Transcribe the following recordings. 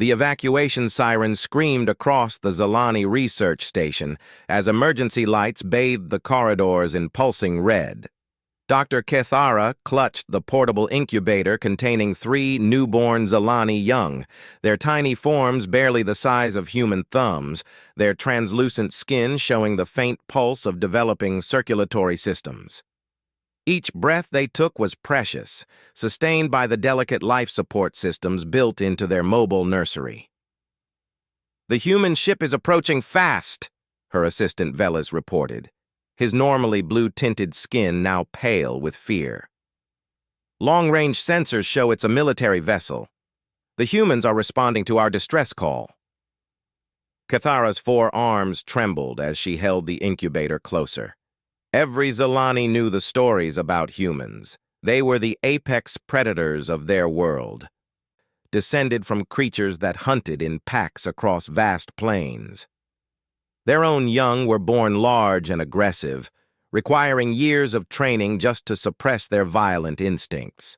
The evacuation siren screamed across the Zalani research station as emergency lights bathed the corridors in pulsing red. Dr. Kethara clutched the portable incubator containing 3 newborn Zalani young, their tiny forms barely the size of human thumbs, their translucent skin showing the faint pulse of developing circulatory systems. Each breath they took was precious, sustained by the delicate life support systems built into their mobile nursery. "The human ship is approaching fast," her assistant Velas reported, his normally blue-tinted skin now pale with fear. "Long-range sensors show it's a military vessel. The humans are responding to our distress call." Kethara's 4 arms trembled as she held the incubator closer. Every Zalani knew the stories about humans. They were the apex predators of their world, descended from creatures that hunted in packs across vast plains. Their own young were born large and aggressive, requiring years of training just to suppress their violent instincts.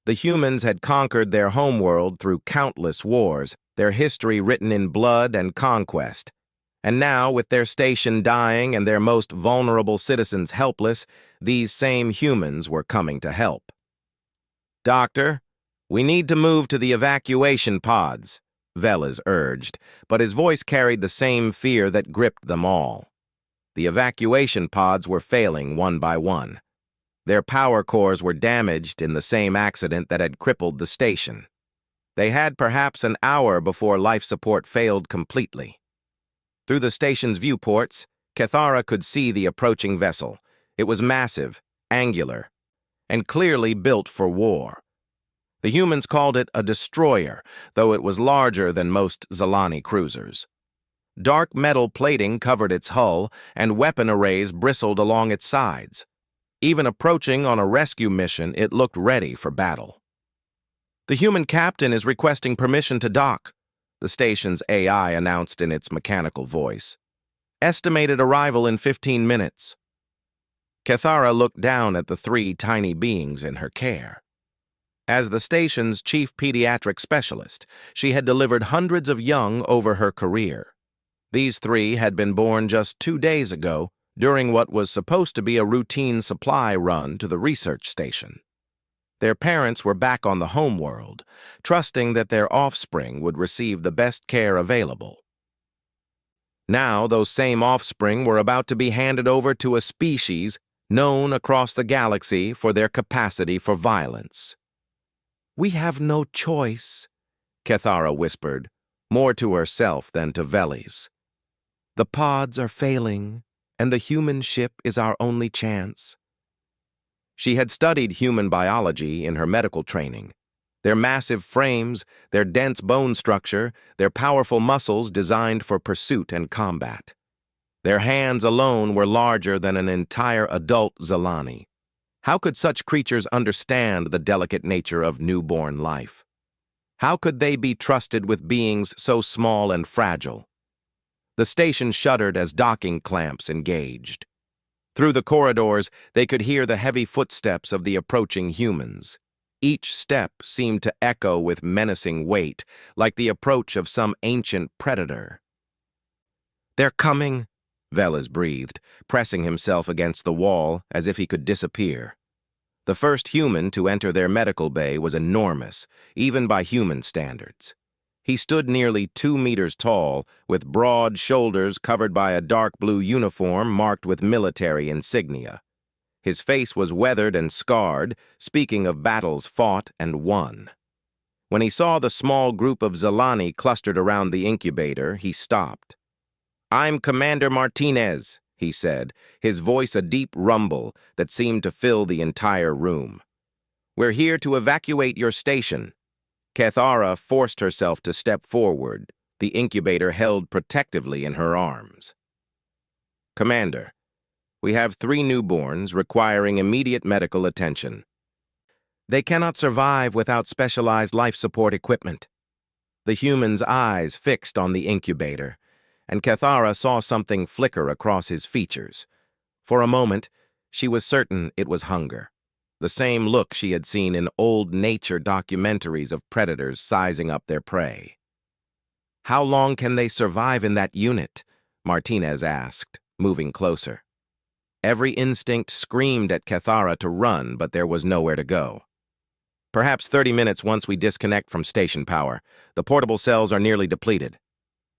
The humans had conquered their homeworld through countless wars, their history written in blood and conquest. And now, with their station dying and their most vulnerable citizens helpless, these same humans were coming to help. "Doctor, we need to move to the evacuation pods," Velas urged, but his voice carried the same fear that gripped them all. The evacuation pods were failing one by one. Their power cores were damaged in the same accident that had crippled the station. They had perhaps an hour before life support failed completely. Through the station's viewports, Kethara could see the approaching vessel. It was massive, angular, and clearly built for war. The humans called it a destroyer, though it was larger than most Zalani cruisers. Dark metal plating covered its hull, and weapon arrays bristled along its sides. Even approaching on a rescue mission, it looked ready for battle. "The human captain is requesting permission to dock," the station's AI announced in its mechanical voice. "Estimated arrival in 15 minutes. Kethara looked down at the 3 tiny beings in her care. As the station's chief pediatric specialist, she had delivered hundreds of young over her career. These 3 had been born just 2 days ago during what was supposed to be a routine supply run to the research station. Their parents were back on the homeworld, trusting that their offspring would receive the best care available. Now, those same offspring were about to be handed over to a species known across the galaxy for their capacity for violence. "We have no choice," Kethara whispered, more to herself than to Velas. "The pods are failing, and the human ship is our only chance." She had studied human biology in her medical training. Their massive frames, their dense bone structure, their powerful muscles designed for pursuit and combat. Their hands alone were larger than an entire adult Zalani. How could such creatures understand the delicate nature of newborn life? How could they be trusted with beings so small and fragile? The station shuddered as docking clamps engaged. Through the corridors, they could hear the heavy footsteps of the approaching humans. Each step seemed to echo with menacing weight, like the approach of some ancient predator. "They're coming," Velas breathed, pressing himself against the wall as if he could disappear. The first human to enter their medical bay was enormous, even by human standards. He stood nearly 2 meters tall, with broad shoulders covered by a dark blue uniform marked with military insignia. His face was weathered and scarred, speaking of battles fought and won. When he saw the small group of Zalani clustered around the incubator, he stopped. "I'm Commander Martinez," he said, his voice a deep rumble that seemed to fill the entire room. "We're here to evacuate your station." Kethara forced herself to step forward, the incubator held protectively in her arms. "Commander, we have 3 newborns requiring immediate medical attention. They cannot survive without specialized life support equipment." The human's eyes fixed on the incubator, and Kethara saw something flicker across his features. For a moment, she was certain it was hunger. The same look she had seen in old nature documentaries of predators sizing up their prey. How long can they survive in that unit? Martinez asked, moving closer. Every instinct screamed at Cathara to run, but there was nowhere to go. Perhaps 30 minutes once we disconnect from station power. The portable cells are nearly depleted.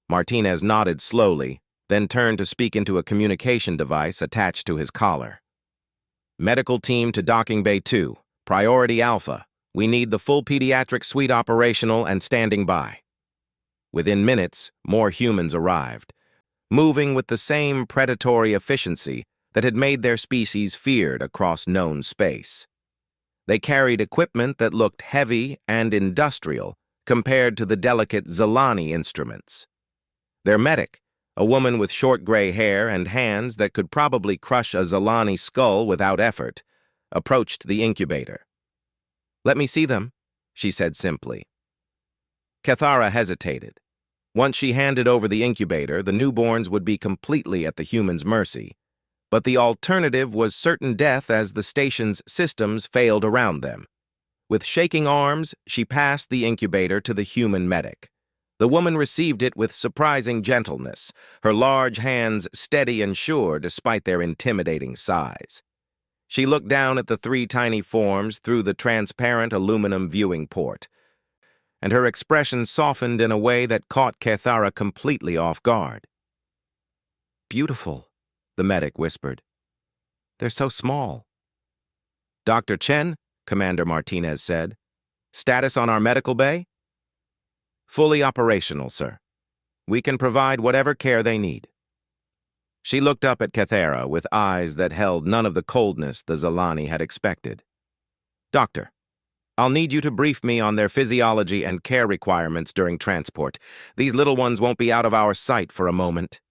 Martinez nodded slowly, then turned to speak into a communication device attached to his collar. Medical team to Docking Bay 2, Priority Alpha. We need the full pediatric suite operational and standing by. Within minutes, more humans arrived, moving with the same predatory efficiency that had made their species feared across known space. They carried equipment that looked heavy and industrial compared to the delicate Zilani instruments. Their medic, a woman with short gray hair and hands that could probably crush a Zilani skull without effort, approached the incubator. "Let me see them," she said simply. Cathara hesitated. Once she handed over the incubator, the newborns would be completely at the human's mercy. But the alternative was certain death as the station's systems failed around them. With shaking arms, she passed the incubator to the human medic. The woman received it with surprising gentleness, her large hands steady and sure despite their intimidating size. She looked down at the three tiny forms through the transparent aluminum viewing port, and her expression softened in a way that caught Cathara completely off guard. "Beautiful," the medic whispered. "They're so small." "Dr. Chen," Commander Martinez said. "Status on our medical bay?" "Fully operational, sir. We can provide whatever care they need." She looked up at Cathara with eyes that held none of the coldness the Zilani had expected. "Doctor, I'll need you to brief me on their physiology and care requirements during transport. These little ones won't be out of our sight for a moment."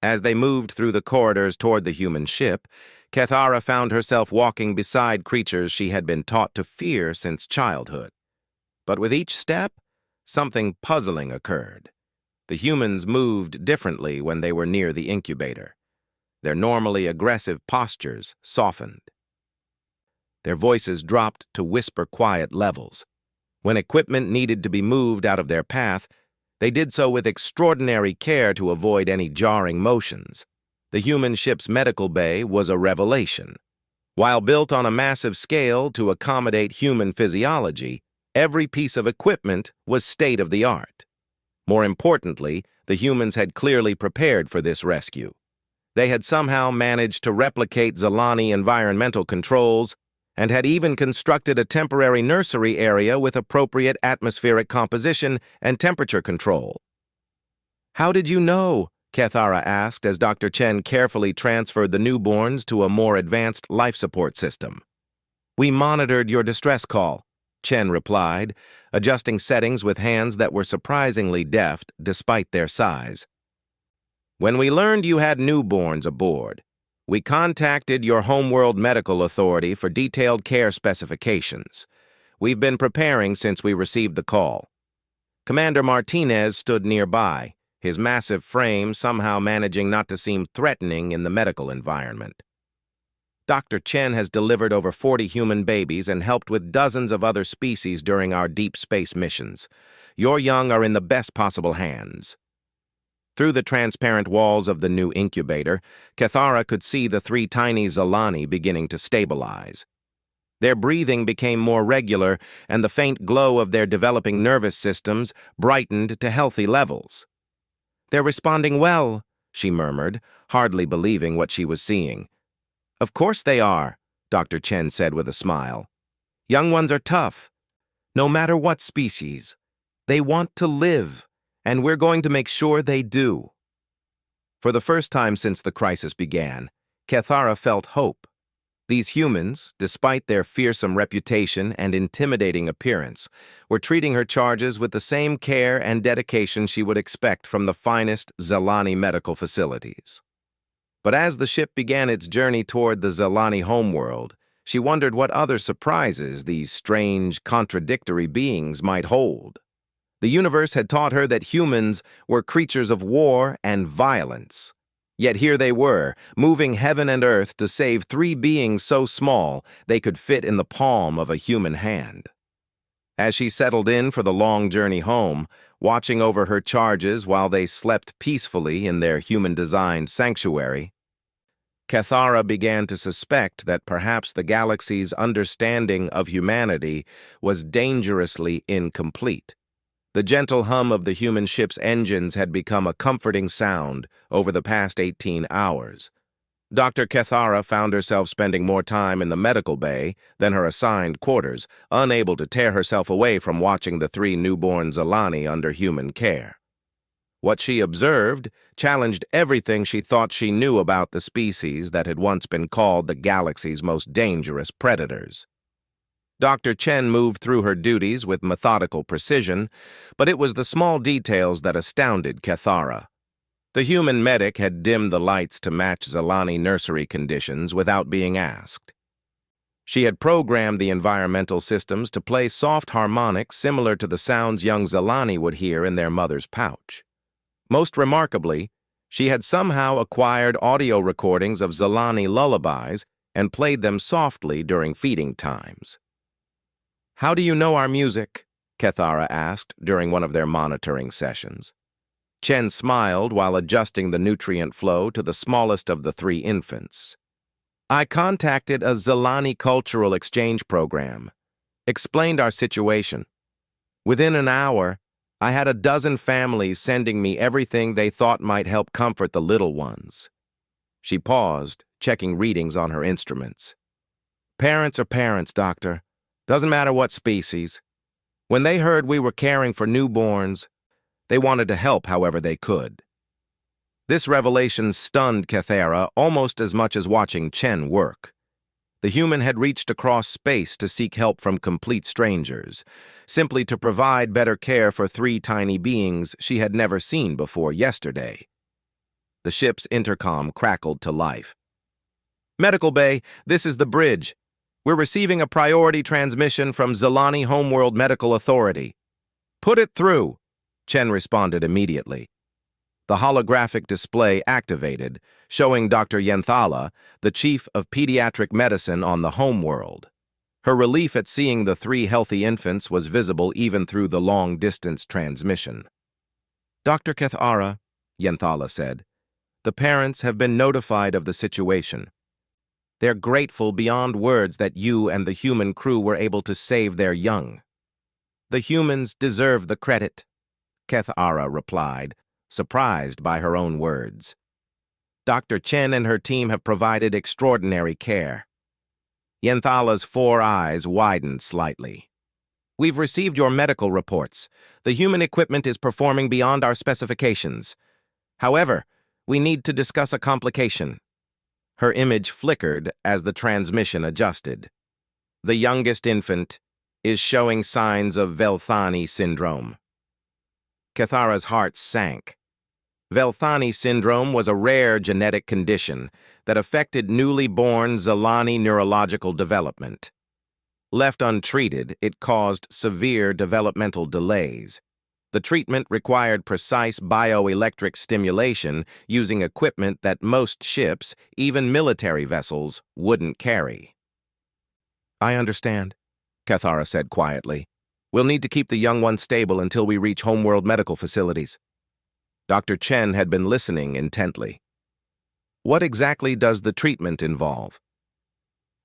As they moved through the corridors toward the human ship, Cathara found herself walking beside creatures she had been taught to fear since childhood. But with each step, something puzzling occurred. The humans moved differently when they were near the incubator. Their normally aggressive postures softened. Their voices dropped to whisper-quiet levels. When equipment needed to be moved out of their path, they did so with extraordinary care to avoid any jarring motions. The human ship's medical bay was a revelation. While built on a massive scale to accommodate human physiology, every piece of equipment was state-of-the-art. More importantly, the humans had clearly prepared for this rescue. They had somehow managed to replicate Zilani environmental controls and had even constructed a temporary nursery area with appropriate atmospheric composition and temperature control. "How did you know?" Cathara asked as Dr. Chen carefully transferred the newborns to a more advanced life support system. "We monitored your distress call," Chen replied, adjusting settings with hands that were surprisingly deft despite their size. "When we learned you had newborns aboard, we contacted your homeworld medical authority for detailed care specifications. We've been preparing since we received the call." Commander Martinez stood nearby, his massive frame somehow managing not to seem threatening in the medical environment. "Dr. Chen has delivered over 40 human babies and helped with dozens of other species during our deep space missions. Your young are in the best possible hands." Through the transparent walls of the new incubator, Cathara could see the three tiny Zilani beginning to stabilize. Their breathing became more regular, and the faint glow of their developing nervous systems brightened to healthy levels. "They're responding well," she murmured, hardly believing what she was seeing. "Of course they are," Dr. Chen said with a smile. "Young ones are tough, no matter what species. They want to live, and we're going to make sure they do." For the first time since the crisis began, Cathara felt hope. These humans, despite their fearsome reputation and intimidating appearance, were treating her charges with the same care and dedication she would expect from the finest Zilani medical facilities. But as the ship began its journey toward the Zilani homeworld, she wondered what other surprises these strange, contradictory beings might hold. The universe had taught her that humans were creatures of war and violence. Yet here they were, moving heaven and earth to save three beings so small they could fit in the palm of a human hand. As she settled in for the long journey home, watching over her charges while they slept peacefully in their human-designed sanctuary, Cathara began to suspect that perhaps the galaxy's understanding of humanity was dangerously incomplete. The gentle hum of the human ship's engines had become a comforting sound over the past 18 hours. Dr. Cathara found herself spending more time in the medical bay than her assigned quarters, unable to tear herself away from watching the 3 newborn Zalani under human care. What she observed challenged everything she thought she knew about the species that had once been called the galaxy's most dangerous predators. Dr. Chen moved through her duties with methodical precision, but it was the small details that astounded Cathara. The human medic had dimmed the lights to match Zalani nursery conditions without being asked. She had programmed the environmental systems to play soft harmonics similar to the sounds young Zalani would hear in their mother's pouch. Most remarkably, she had somehow acquired audio recordings of Zalani lullabies and played them softly during feeding times. "How do you know our music?" Cathara asked during one of their monitoring sessions. Chen smiled while adjusting the nutrient flow to the smallest of the 3 infants. "I contacted a Zalani cultural exchange program, explained our situation. Within an hour, I had a dozen families sending me everything they thought might help comfort the little ones." She paused, checking readings on her instruments. "Parents are parents, Doctor. Doesn't matter what species. When they heard we were caring for newborns, they wanted to help however they could." This revelation stunned Cathara almost as much as watching Chen work. The human had reached across space to seek help from complete strangers, simply to provide better care for 3 tiny beings she had never seen before yesterday. The ship's intercom crackled to life. "Medical Bay, this is the bridge. We're receiving a priority transmission from Zalani Homeworld Medical Authority." "Put it through," Chen responded immediately. The holographic display activated, showing Dr. Yenthala, the chief of pediatric medicine on the homeworld. Her relief at seeing the 3 healthy infants was visible even through the long-distance transmission. "Dr. Cathara," Yenthala said, "the parents have been notified of the situation. They're grateful beyond words that you and the human crew were able to save their young." "The humans deserve the credit," Cathara replied, surprised by her own words. "Dr. Chen and her team have provided extraordinary care." Yenthala's 4 eyes widened slightly. "We've received your medical reports. The human equipment is performing beyond our specifications. However, we need to discuss a complication." Her image flickered as the transmission adjusted. "The youngest infant is showing signs of Velthani syndrome." Cathara's heart sank. Velthani syndrome was a rare genetic condition that affected newly born Zalani neurological development. Left untreated, it caused severe developmental delays. The treatment required precise bioelectric stimulation using equipment that most ships, even military vessels, wouldn't carry. "I understand," Cathara said quietly. "We'll need to keep the young one stable until we reach homeworld medical facilities." Dr. Chen had been listening intently. "What exactly does the treatment involve?"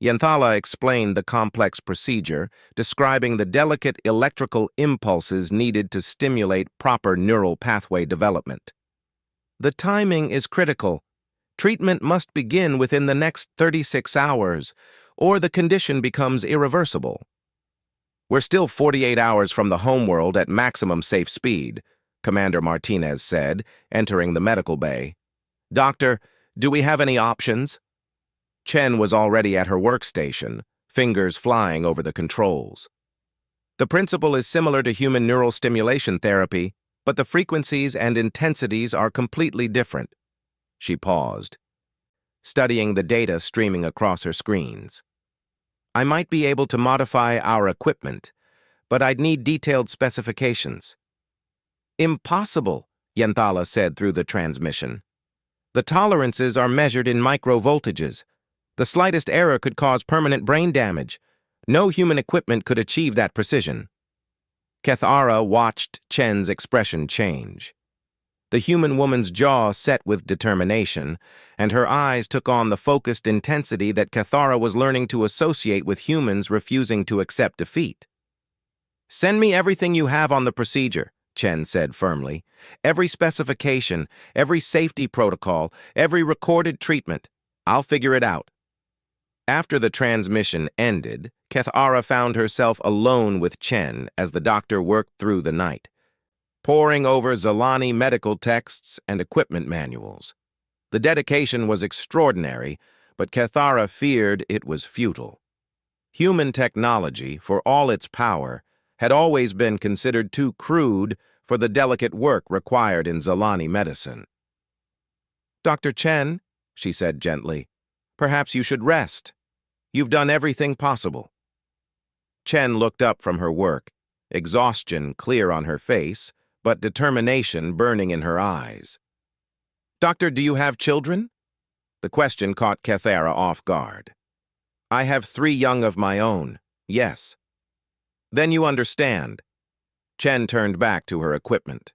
Yenthala explained the complex procedure, describing the delicate electrical impulses needed to stimulate proper neural pathway development. "The timing is critical. Treatment must begin within the next 36 hours, or the condition becomes irreversible." "We're still 48 hours from the homeworld at maximum safe speed," Commander Martinez said, entering the medical bay. "Doctor, do we have any options?" Chen was already at her workstation, fingers flying over the controls. "The principle is similar to human neural stimulation therapy, but the frequencies and intensities are completely different." She paused, studying the data streaming across her screens. "I might be able to modify our equipment, but I'd need detailed specifications." "Impossible," Yenthala said through the transmission. "The tolerances are measured in microvoltages. The slightest error could cause permanent brain damage. No human equipment could achieve that precision." Kethara watched Chen's expression change. The human woman's jaw set with determination, and her eyes took on the focused intensity that Kethara was learning to associate with humans refusing to accept defeat. "Send me everything you have on the procedure," Chen said firmly. "Every specification, every safety protocol, every recorded treatment. I'll figure it out." After the transmission ended, Kethara found herself alone with Chen as the doctor worked through the night, poring over Zalani medical texts and equipment manuals. The dedication was extraordinary, but Kethara feared it was futile. Human technology, for all its power, had always been considered too crude for the delicate work required in Zalani medicine. "Dr. Chen," she said gently, "perhaps you should rest. You've done everything possible." Chen looked up from her work, exhaustion clear on her face, but determination burning in her eyes. "Doctor, do you have children?" The question caught Kethara off guard. "I have 3 young of my own, yes." "Then you understand." Chen turned back to her equipment.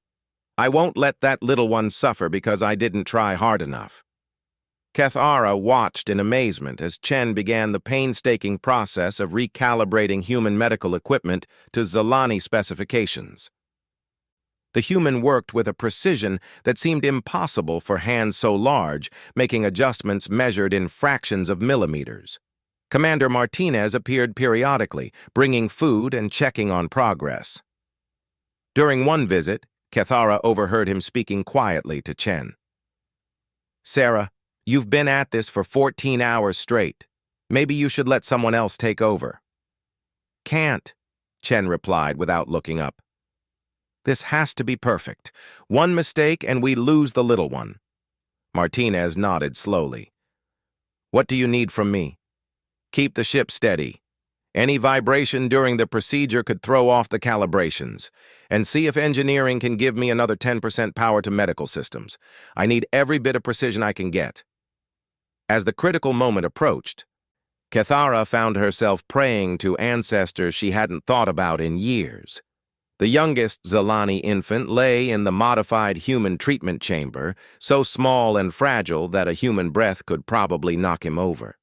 "I won't let that little one suffer because I didn't try hard enough." Kethara watched in amazement as Chen began the painstaking process of recalibrating human medical equipment to Zalani specifications. The human worked with a precision that seemed impossible for hands so large, making adjustments measured in fractions of millimeters. Commander Martinez appeared periodically, bringing food and checking on progress. During one visit, Kethara overheard him speaking quietly to Chen. "Sarah, you've been at this for 14 hours straight. Maybe you should let someone else take over." "Can't," Chen replied without looking up. "This has to be perfect. One mistake and we lose the little one." Martinez nodded slowly. "What do you need from me?" "Keep the ship steady. Any vibration during the procedure could throw off the calibrations. And see if engineering can give me another 10% power to medical systems. I need every bit of precision I can get." As the critical moment approached, Kethara found herself praying to ancestors she hadn't thought about in years. The youngest Zalani infant lay in the modified human treatment chamber, so small and fragile that a human breath could probably knock him over.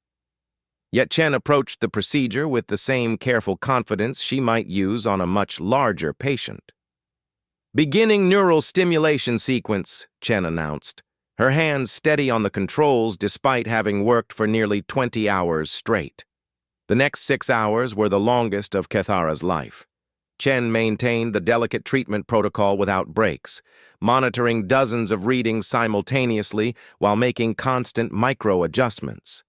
Yet Chen approached the procedure with the same careful confidence she might use on a much larger patient. "Beginning neural stimulation sequence," Chen announced, her hands steady on the controls despite having worked for nearly 20 hours straight. The next 6 hours were the longest of Kethara's life. Chen maintained the delicate treatment protocol without breaks, monitoring dozens of readings simultaneously while making constant micro-adjustments.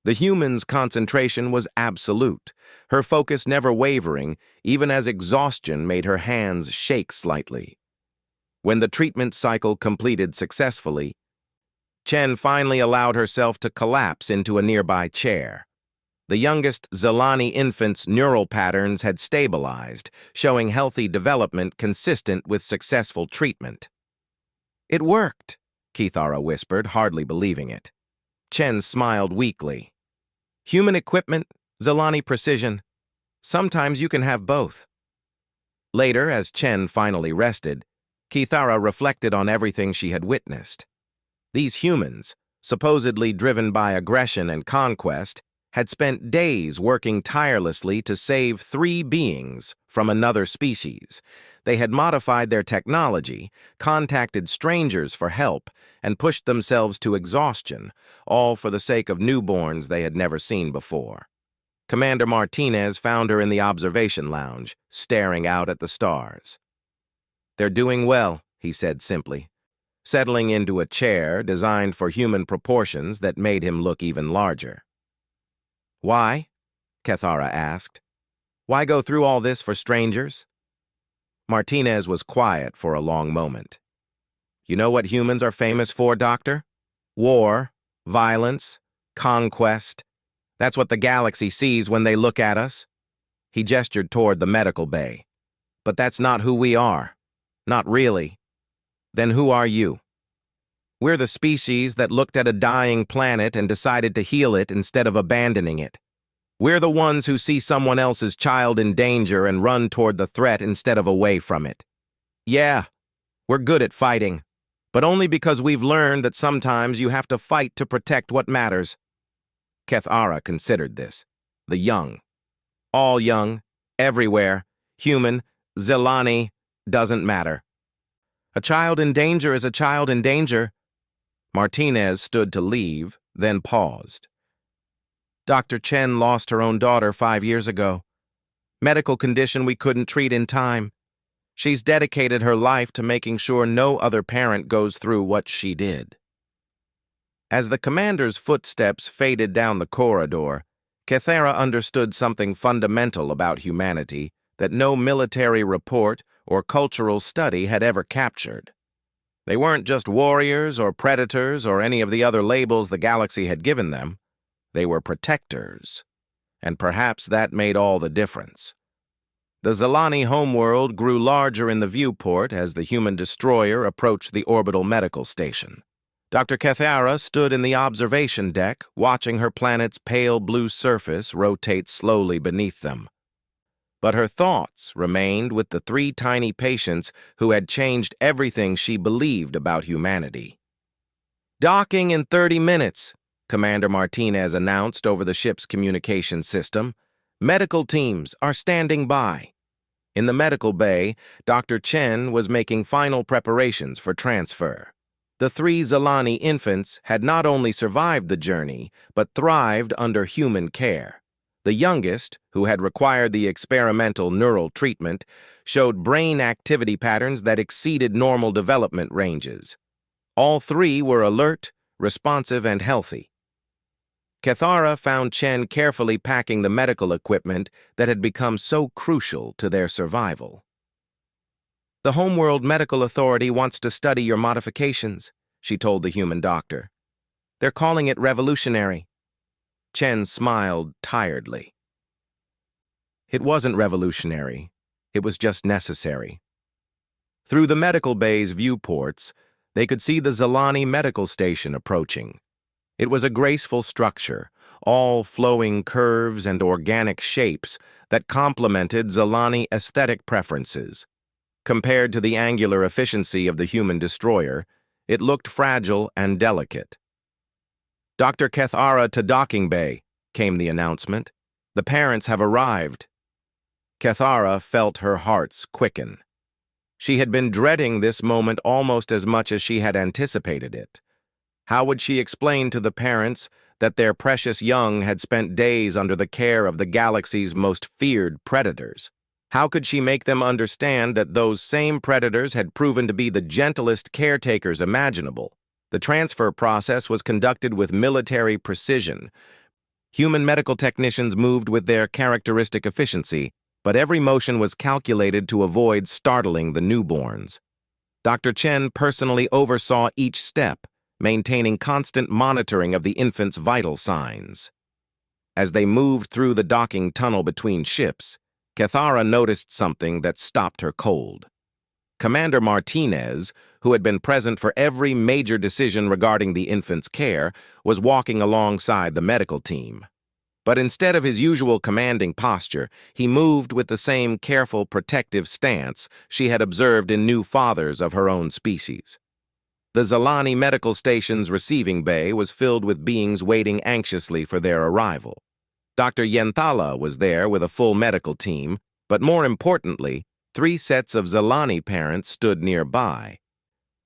The human's concentration was absolute, her focus never wavering, even as exhaustion made her hands shake slightly. When the treatment cycle completed successfully, Chen finally allowed herself to collapse into a nearby chair. The youngest Zalani infant's neural patterns had stabilized, showing healthy development consistent with successful treatment. "It worked," Kethara whispered, hardly believing it. Chen smiled weakly. "Human equipment, Zalani precision. Sometimes you can have both." Later, as Chen finally rested, Kethara reflected on everything she had witnessed. These humans, supposedly driven by aggression and conquest, had spent days working tirelessly to save 3 beings from another species. They had modified their technology, contacted strangers for help, and pushed themselves to exhaustion, all for the sake of newborns they had never seen before. Commander Martinez found her in the observation lounge, staring out at the stars. "They're doing well," he said simply, settling into a chair designed for human proportions that made him look even larger. "Why?" Kethara asked. "Why go through all this for strangers?" Martinez was quiet for a long moment. "You know what humans are famous for, Doctor? War, violence, conquest. That's what the galaxy sees when they look at us." He gestured toward the medical bay. "But that's not who we are. Not really. Then who are you?" "We're the species that looked at a dying planet and decided to heal it instead of abandoning it. We're the ones who see someone else's child in danger and run toward the threat instead of away from it. Yeah, we're good at fighting, but only because we've learned that sometimes you have to fight to protect what matters. Kethara considered this. The young. All young, everywhere, human, Zelani, doesn't matter. A child in danger is a child in danger. Martinez stood to leave, then paused. Dr. Chen lost her own daughter 5 years ago. Medical condition we couldn't treat in time. She's dedicated her life to making sure no other parent goes through what she did. As the commander's footsteps faded down the corridor, Kethara understood something fundamental about humanity that no military report or cultural study had ever captured. They weren't just warriors or predators or any of the other labels the galaxy had given them. They were protectors, and perhaps that made all the difference. The Zelani homeworld grew larger in the viewport as the human destroyer approached the orbital medical station. Dr. Kethara stood in the observation deck, watching her planet's pale blue surface rotate slowly beneath them. But her thoughts remained with the 3 tiny patients who had changed everything she believed about humanity. "Docking in 30 minutes, Commander Martinez announced over the ship's communication system. "Medical teams are standing by." In the medical bay, Dr. Chen was making final preparations for transfer. The 3 Zelani infants had not only survived the journey, but thrived under human care. The youngest, who had required the experimental neural treatment, showed brain activity patterns that exceeded normal development ranges. All 3 were alert, responsive, and healthy. Kethara found Chen carefully packing the medical equipment that had become so crucial to their survival. "The Homeworld Medical Authority wants to study your modifications," she told the human doctor. "They're calling it revolutionary." Chen smiled tiredly. It wasn't revolutionary. It was just necessary. Through the medical bay's viewports, they could see the Zelani medical station approaching. It was a graceful structure, all flowing curves and organic shapes that complemented Zelani aesthetic preferences. Compared to the angular efficiency of the human destroyer, it looked fragile and delicate. "Dr. Kethara to docking bay," came the announcement. "The parents have arrived." Kethara felt her hearts quicken. She had been dreading this moment almost as much as she had anticipated it. How would she explain to the parents that their precious young had spent days under the care of the galaxy's most feared predators? How could she make them understand that those same predators had proven to be the gentlest caretakers imaginable? The transfer process was conducted with military precision. Human medical technicians moved with their characteristic efficiency, but every motion was calculated to avoid startling the newborns. Dr. Chen personally oversaw each step, maintaining constant monitoring of the infant's vital signs. As they moved through the docking tunnel between ships, Kethara noticed something that stopped her cold. Commander Martinez, who had been present for every major decision regarding the infant's care, was walking alongside the medical team. But instead of his usual commanding posture, he moved with the same careful, protective stance she had observed in new fathers of her own species. The Zelani medical station's receiving bay was filled with beings waiting anxiously for their arrival. Dr. Yenthala was there with a full medical team, but more importantly, 3 sets of Zelani parents stood nearby.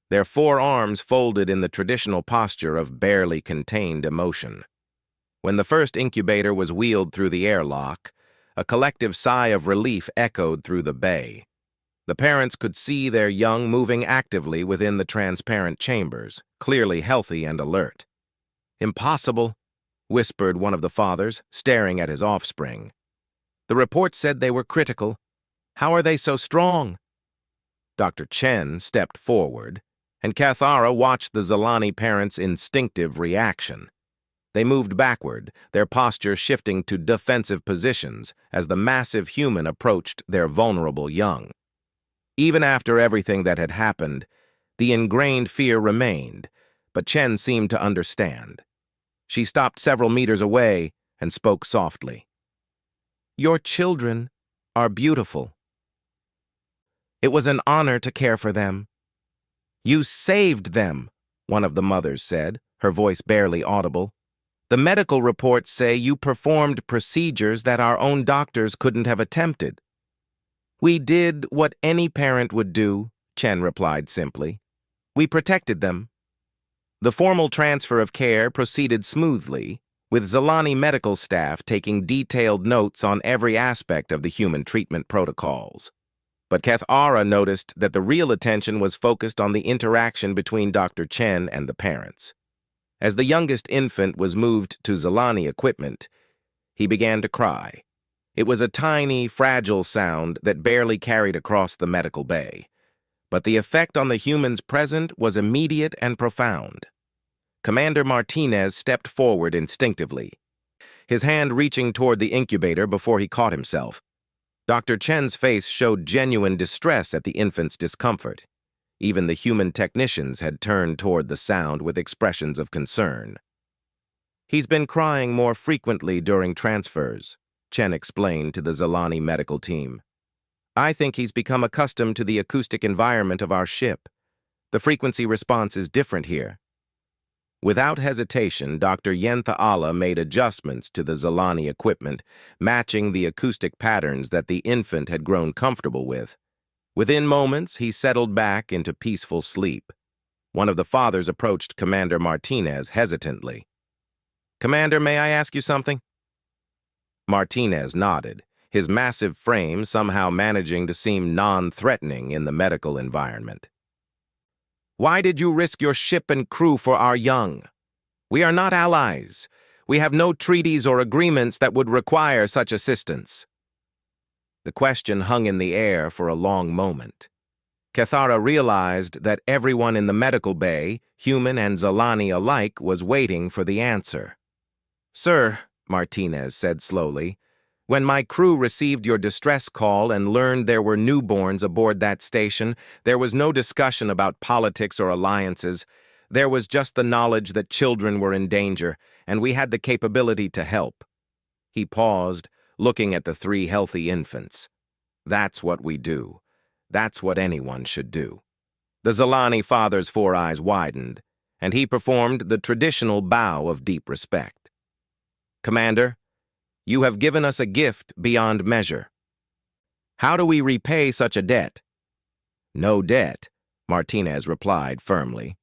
Their forearms folded in the traditional posture of barely contained emotion. When the first incubator was wheeled through the airlock, a collective sigh of relief echoed through the bay. The parents could see their young moving actively within the transparent chambers, clearly healthy and alert. "Impossible," whispered one of the fathers, staring at his offspring. "The report said they were critical. How are they so strong?" Dr. Chen stepped forward, and Kethara watched the Zelani parents' instinctive reaction. They moved backward, their posture shifting to defensive positions as the massive human approached their vulnerable young. Even after everything that had happened, the ingrained fear remained, but Chen seemed to understand. She stopped several meters away and spoke softly. Your children are beautiful. It was an honor to care for them. You saved them, one of the mothers said, her voice barely audible. The medical reports say you performed procedures that our own doctors couldn't have attempted. We did what any parent would do, Chen replied simply. We protected them. The formal transfer of care proceeded smoothly, with Zalani medical staff taking detailed notes on every aspect of the human treatment protocols. But Kethara noticed that the real attention was focused on the interaction between Dr. Chen and the parents. As the youngest infant was moved to Zalani equipment, he began to cry. It was a tiny, fragile sound that barely carried across the medical bay. But the effect on the humans present was immediate and profound. Commander Martinez stepped forward instinctively, his hand reaching toward the incubator before he caught himself. Dr. Chen's face showed genuine distress at the infant's discomfort. Even the human technicians had turned toward the sound with expressions of concern. He's been crying more frequently during transfers, Chen explained to the Zalani medical team. I think he's become accustomed to the acoustic environment of our ship. The frequency response is different here. Without hesitation, Dr. Yenthala made adjustments to the Zalani equipment, matching the acoustic patterns that the infant had grown comfortable with. Within moments, he settled back into peaceful sleep. One of the fathers approached Commander Martinez hesitantly. Commander, may I ask you something? Martinez nodded, his massive frame somehow managing to seem non-threatening in the medical environment. Why did you risk your ship and crew for our young? We are not allies. We have no treaties or agreements that would require such assistance. The question hung in the air for a long moment. Kethara realized that everyone in the medical bay, human and Zalani alike, was waiting for the answer. Sir, Martinez said slowly, when my crew received your distress call and learned there were newborns aboard that station, there was no discussion about politics or alliances. There was just the knowledge that children were in danger, and we had the capability to help. He paused, looking at the 3 healthy infants. That's what we do. That's what anyone should do. The Zalani father's 4 eyes widened, and he performed the traditional bow of deep respect. Commander, you have given us a gift beyond measure. How do we repay such a debt? No debt, Martinez replied firmly.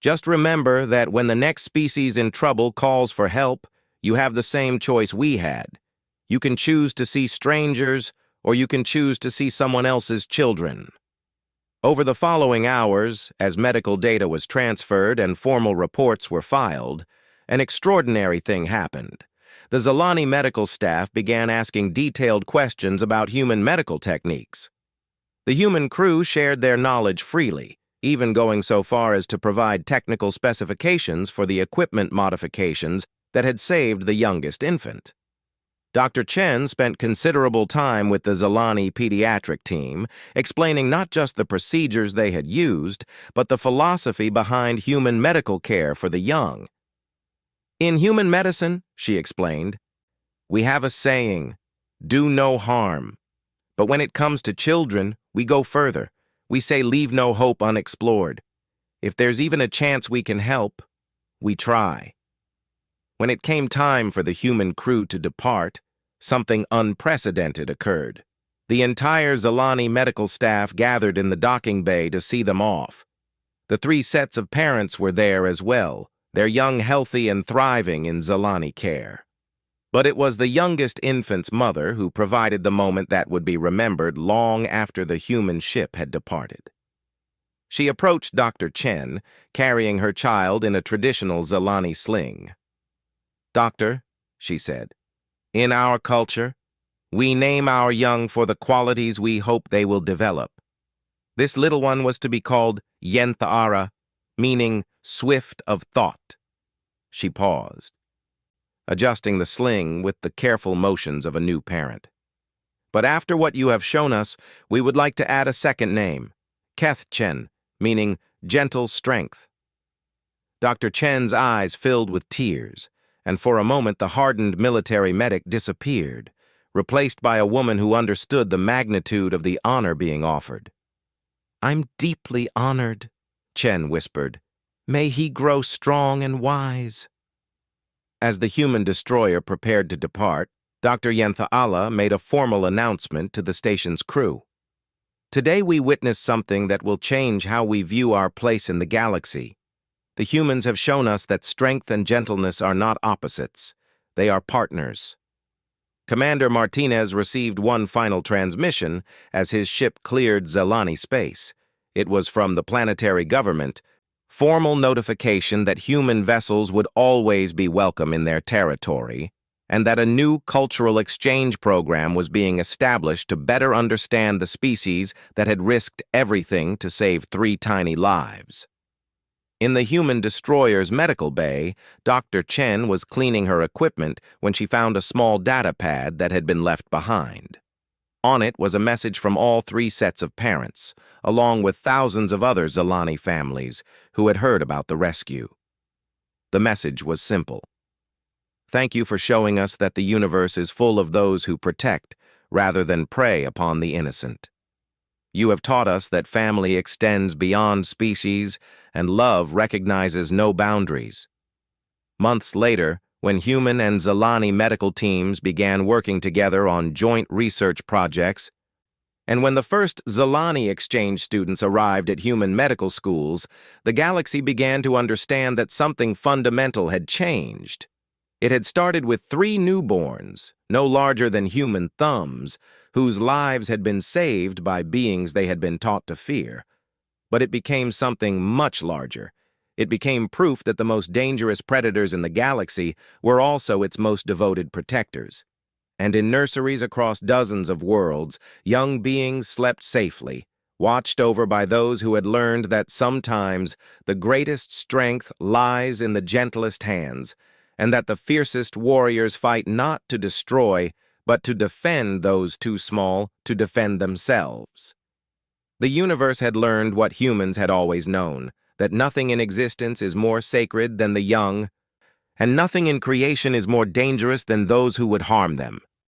Just remember that when the next species in trouble calls for help, you have the same choice we had. You can choose to see strangers, or you can choose to see someone else's children. Over the following hours, as medical data was transferred and formal reports were filed, an extraordinary thing happened. The Zalani medical staff began asking detailed questions about human medical techniques. The human crew shared their knowledge freely, even going so far as to provide technical specifications for the equipment modifications that had saved the youngest infant. Dr. Chen spent considerable time with the Zalani pediatric team, explaining not just the procedures they had used, but the philosophy behind human medical care for the young. In human medicine, she explained, we have a saying, do no harm. But when it comes to children, we go further. We say leave no hope unexplored. If there's even a chance we can help, we try. When it came time for the human crew to depart, something unprecedented occurred. The entire Zalani medical staff gathered in the docking bay to see them off. The 3 sets of parents were there as well, their young healthy and thriving in Zalani care. But it was the youngest infant's mother who provided the moment that would be remembered long after the human ship had departed. She approached Dr. Chen, carrying her child in a traditional Zalani sling. Doctor, she said, in our culture, we name our young for the qualities we hope they will develop. This little one was to be called Yenthara, meaning swift of thought. She paused, adjusting the sling with the careful motions of a new parent. But after what you have shown us, we would like to add a second name, Keth Chen, meaning gentle strength. Dr. Chen's eyes filled with tears, and for a moment the hardened military medic disappeared, replaced by a woman who understood the magnitude of the honor being offered. "I'm deeply honored," Chen whispered. "May he grow strong and wise." As the human destroyer prepared to depart, Dr. Yenthala made a formal announcement to the station's crew. "Today we witness something that will change how we view our place in the galaxy. The humans have shown us that strength and gentleness are not opposites. They are partners." Commander Martinez received one final transmission as his ship cleared Zelani space. It was from the planetary government, formal notification that human vessels would always be welcome in their territory, and that a new cultural exchange program was being established to better understand the species that had risked everything to save 3 tiny lives. In the human destroyer's medical bay, Dr. Chen was cleaning her equipment when she found a small data pad that had been left behind. On it was a message from all 3 sets of parents, along with thousands of other Zelani families who had heard about the rescue. The message was simple. "Thank you for showing us that the universe is full of those who protect rather than prey upon the innocent. You have taught us that family extends beyond species and love recognizes no boundaries." Months later, when human and Zelani medical teams began working together on joint research projects, and when the first Zelani exchange students arrived at human medical schools, the galaxy began to understand that something fundamental had changed. It had started with 3 newborns, no larger than human thumbs, whose lives had been saved by beings they had been taught to fear. But it became something much larger. It became proof that the most dangerous predators in the galaxy were also its most devoted protectors. And in nurseries across dozens of worlds, young beings slept safely, watched over by those who had learned that sometimes the greatest strength lies in the gentlest hands, and that the fiercest warriors fight not to destroy, but to defend those too small to defend themselves. The universe had learned what humans had always known, that nothing in existence is more sacred than the young, and nothing in creation is more dangerous than those who would harm them.